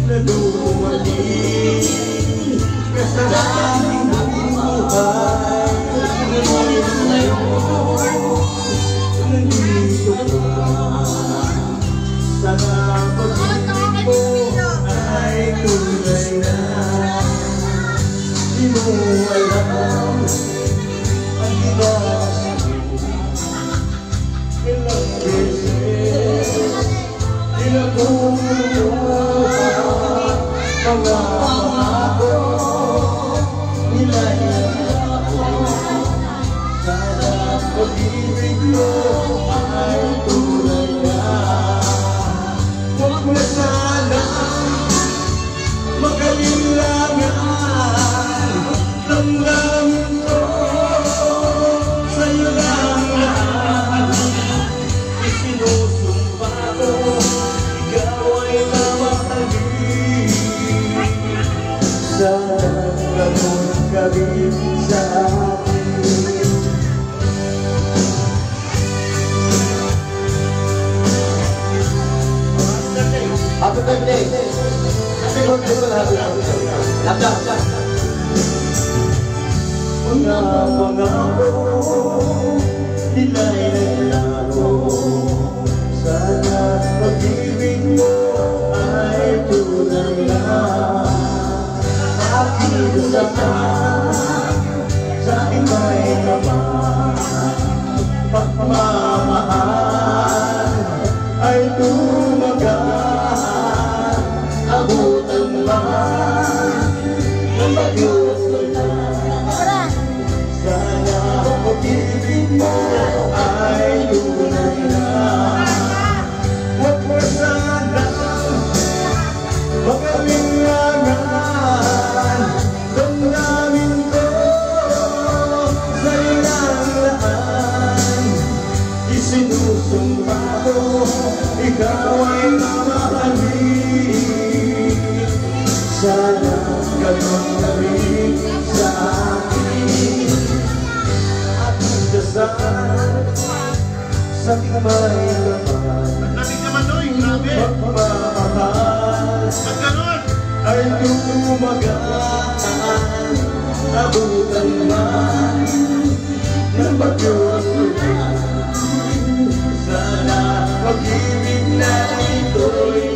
na dumating ka sa aking buhay. Ngunit ngayon, nandito ka. Sana pag-ibig mo ay tunay na. Di mo alam ang ginagawa mo. Ilang beses inabuo mga pangako, nilayaan ko. Sana pag-ibig mo ay tunay na. Huwag mo sana mag-alilangan. Damdamin ko sa'yo lang lahat. Isinusumpa ko ikaw ay mamahalin. Sana ganun ka rin sa akin. Happy birthday! Happy birthday sa lahat! Lapda! Mga pangako, nila'y naglaro. Sana pag-ibig mo ay tunay na. Aking sapat, sa aking may naman. Pagmamahal ay tumagal. Abutan man ng bagyos na. Sana pag-ibig mo ay tunay na. Huwag mo sana mag-alilangan. Damdamin ko sa'yo lang lahat. Isinusumpa ko ikaw ay mamahalin. Sana ganun ka rin sa akin. Aking dasal sa aking may laman. Lamig naman doy, grabe. Pagmamahal ay tumagal. Abutan man ng bagyos na. Sana pag-ibig na ito'y